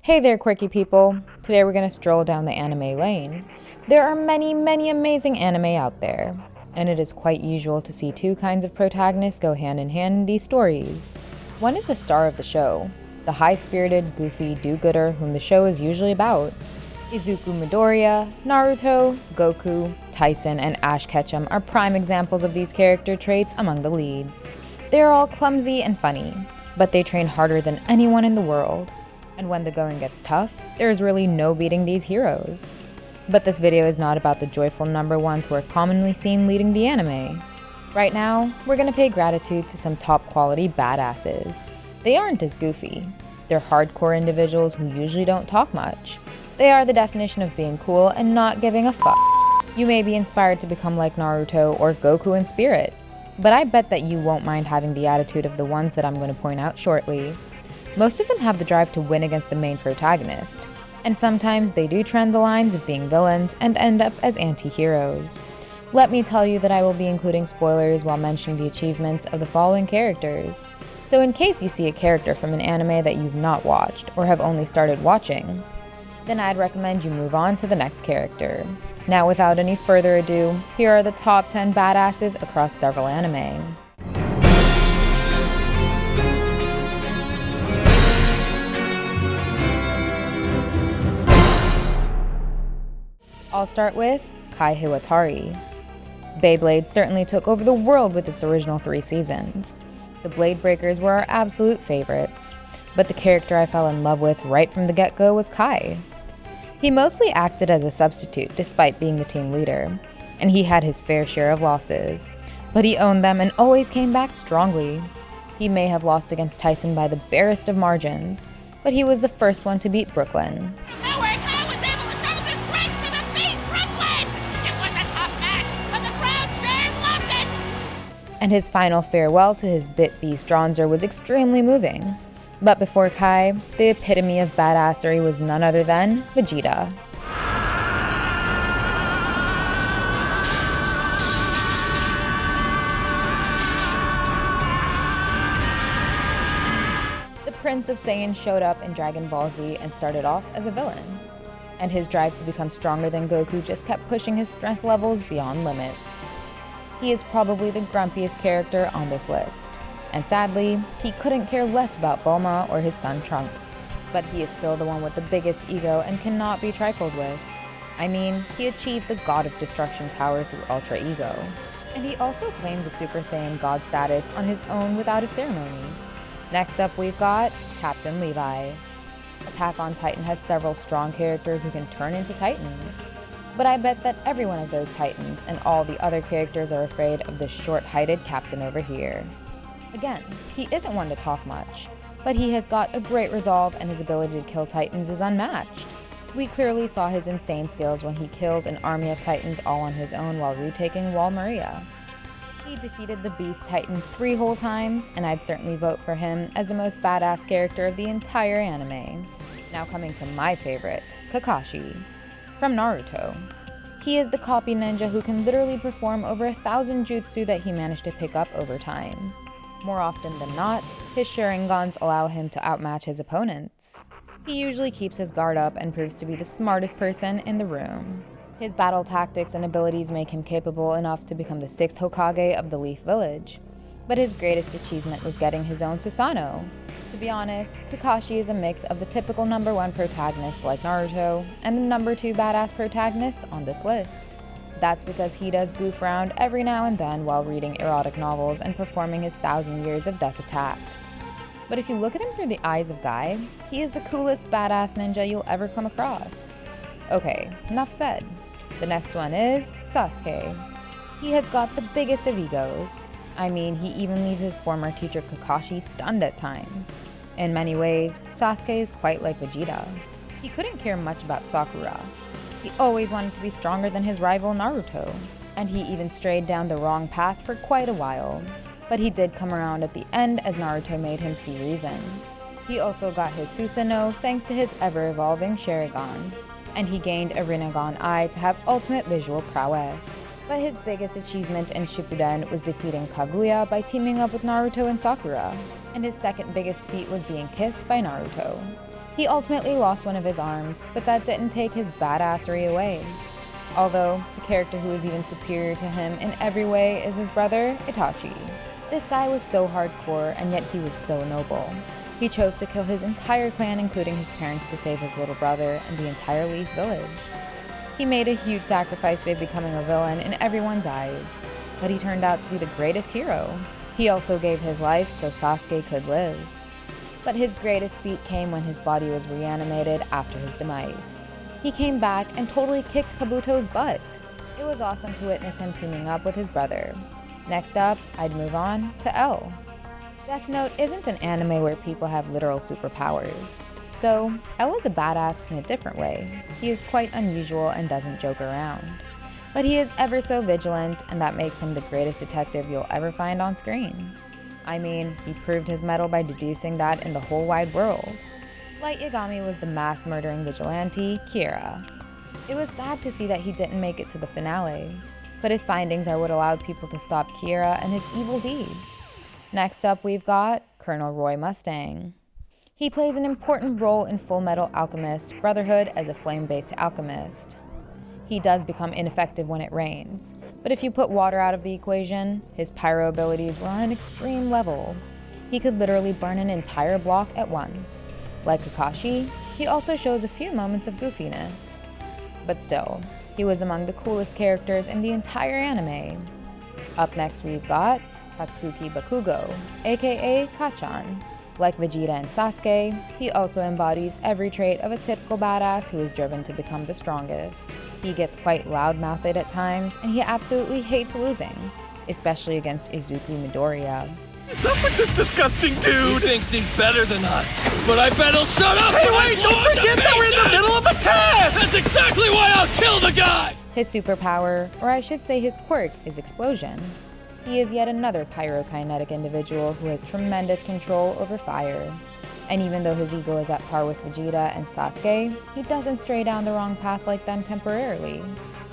Hey there, quirky people! Today we're gonna stroll down the anime lane. There are many amazing anime out there, and it is quite usual to see two kinds of protagonists go hand in hand in these stories. One is the star of the show, the high-spirited, goofy do-gooder whom the show is usually about. Izuku Midoriya, Naruto, Goku, Tyson, and Ash Ketchum are prime examples of these character traits among the leads. They are all clumsy and funny, but they train harder than anyone in the world. And when the going gets tough, there is really no beating these heroes. But this video is not about the joyful number ones who are commonly seen leading the anime. Right now, we're gonna pay gratitude to some top quality badasses. They aren't as goofy. They're hardcore individuals who usually don't talk much. They are the definition of being cool and not giving a fuck. You may be inspired to become like Naruto or Goku in spirit, but I bet that you won't mind having the attitude of the ones that I'm going to point out shortly. Most of them have the drive to win against the main protagonist, and sometimes they do trend the lines of being villains and end up as anti-heroes. Let me tell you that I will be including spoilers while mentioning the achievements of the following characters. So in case you see a character from an anime that you've not watched or have only started watching, then I'd recommend you move on to the next character. Now without any further ado, here are the top 10 badasses across several anime. I'll start with Kaihuatari. Beyblade certainly took over the world with its original 3 seasons. The Blade Breakers were our absolute favorites, but the character I fell in love with right from the get-go was Kai. He mostly acted as a substitute despite being the team leader, and he had his fair share of losses, but he owned them and always came back strongly. He may have lost against Tyson by the barest of margins, but he was the first one to beat Brooklyn. And his final farewell to his bit beast Stronzer was extremely moving. But before Kai, the epitome of badassery was none other than Vegeta. The Prince of Saiyan showed up in Dragon Ball Z and started off as a villain. And his drive to become stronger than Goku just kept pushing his strength levels beyond limits. He is probably the grumpiest character on this list, and sadly, he couldn't care less about Bulma or his son Trunks. But he is still the one with the biggest ego and cannot be trifled with. I mean, he achieved the God of Destruction power through Ultra Ego, and he also claimed the Super Saiyan God status on his own without a ceremony. Next up we've got Captain Levi. Attack on Titan has several strong characters who can turn into Titans. But I bet that every one of those Titans and all the other characters are afraid of this short-heighted captain over here. Again, he isn't one to talk much, but he has got a great resolve and his ability to kill Titans is unmatched. We clearly saw his insane skills when he killed an army of Titans all on his own while retaking Wall Maria. He defeated the Beast Titan 3 whole times, and I'd certainly vote for him as the most badass character of the entire anime. Now coming to my favorite, Kakashi. From Naruto. He is the copy ninja who can literally perform over 1,000 jutsu that he managed to pick up over time. More often than not, his Sharingans allow him to outmatch his opponents. He usually keeps his guard up and proves to be the smartest person in the room. His battle tactics and abilities make him capable enough to become the 6th Hokage of the Leaf Village. But his greatest achievement was getting his own Susanoo. To be honest, Kakashi is a mix of the typical number 1 protagonist like Naruto and the number 2 badass protagonists on this list. That's because he does goof around every now and then while reading erotic novels and performing his 1,000 Years of Death attack. But if you look at him through the eyes of Guy, he is the coolest badass ninja you'll ever come across. Okay, enough said. The next one is Sasuke. He has got the biggest of egos. I mean, he even leaves his former teacher Kakashi stunned at times. In many ways, Sasuke is quite like Vegeta. He couldn't care much about Sakura. He always wanted to be stronger than his rival Naruto, and he even strayed down the wrong path for quite a while. But he did come around at the end as Naruto made him see reason. He also got his Susanoo thanks to his ever-evolving Sharingan, and he gained a Rinnegan Eye to have ultimate visual prowess. But his biggest achievement in Shippuden was defeating Kaguya by teaming up with Naruto and Sakura, and his second biggest feat was being kissed by Naruto. He ultimately lost one of his arms, but that didn't take his badassery away. Although, the character who is even superior to him in every way is his brother, Hitachi. This guy was so hardcore, and yet he was so noble. He chose to kill his entire clan, including his parents, to save his little brother and the entire Leaf village. He made a huge sacrifice by becoming a villain in everyone's eyes, but he turned out to be the greatest hero. He also gave his life so Sasuke could live. But his greatest feat came when his body was reanimated after his demise. He came back and totally kicked Kabuto's butt. It was awesome to witness him teaming up with his brother. Next up, I'd move on to L. Death Note isn't an anime where people have literal superpowers. So, L is a badass in a different way. He is quite unusual and doesn't joke around. But he is ever so vigilant, and that makes him the greatest detective you'll ever find on screen. I mean, he proved his mettle by deducing that in the whole wide world. Light Yagami was the mass-murdering vigilante, Kira. It was sad to see that he didn't make it to the finale, but his findings are what allowed people to stop Kira and his evil deeds. Next up, we've got Colonel Roy Mustang. He plays an important role in Full Metal Alchemist Brotherhood as a flame-based alchemist. He does become ineffective when it rains, but if you put water out of the equation, his pyro abilities were on an extreme level. He could literally burn an entire block at once. Like Kakashi, he also shows a few moments of goofiness. But still, he was among the coolest characters in the entire anime. Up next we've got Katsuki Bakugo, aka Kacchan. Like Vegeta and Sasuke, he also embodies every trait of a typical badass who is driven to become the strongest. He gets quite loud-mouthed at times, and he absolutely hates losing, especially against Izuku Midoriya. What's up with this disgusting dude? He thinks he's better than us, but I bet he'll shut up. Hey, wait, don't forget that we're in the middle of a test! That's exactly why I'll kill the guy! His superpower, or I should say his quirk, is explosion. He is yet another pyrokinetic individual who has tremendous control over fire. And even though his ego is at par with Vegeta and Sasuke, he doesn't stray down the wrong path like them temporarily.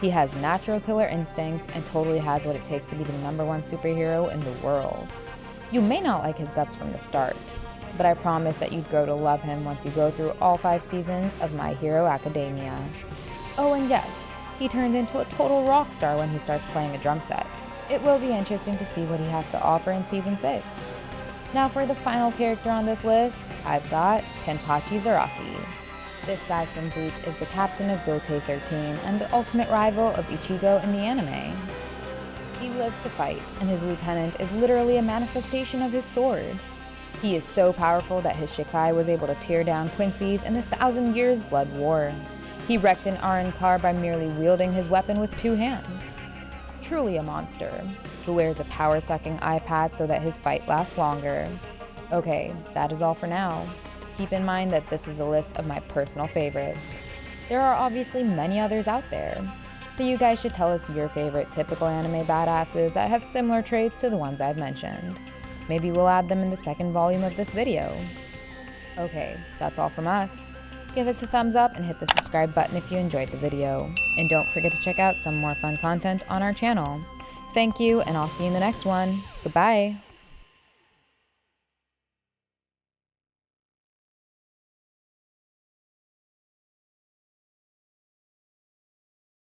He has natural killer instincts and totally has what it takes to be the #1 superhero in the world. You may not like his guts from the start, but I promise that you'd grow to love him once you go through all 5 seasons of My Hero Academia. Oh, and yes, he turned into a total rock star when he starts playing a drum set. It will be interesting to see what he has to offer in Season 6. Now for the final character on this list, I've got Kenpachi Zaraki. This guy from Bleach is the captain of Gote 13 and the ultimate rival of Ichigo in the anime. He lives to fight, and his lieutenant is literally a manifestation of his sword. He is so powerful that his Shikai was able to tear down Quincy's in the 1,000 Years Blood War. He wrecked an Arrancar by merely wielding his weapon with 2 hands. Truly a monster, who wears a power-sucking eye patch so that his fight lasts longer. Okay, that is all for now. Keep in mind that this is a list of my personal favorites. There are obviously many others out there, so you guys should tell us your favorite typical anime badasses that have similar traits to the ones I've mentioned. Maybe we'll add them in the second volume of this video. Okay, that's all from us. Give us a thumbs up and hit the subscribe button if you enjoyed the video. And don't forget to check out some more fun content on our channel. Thank you, and I'll see you in the next one. Goodbye!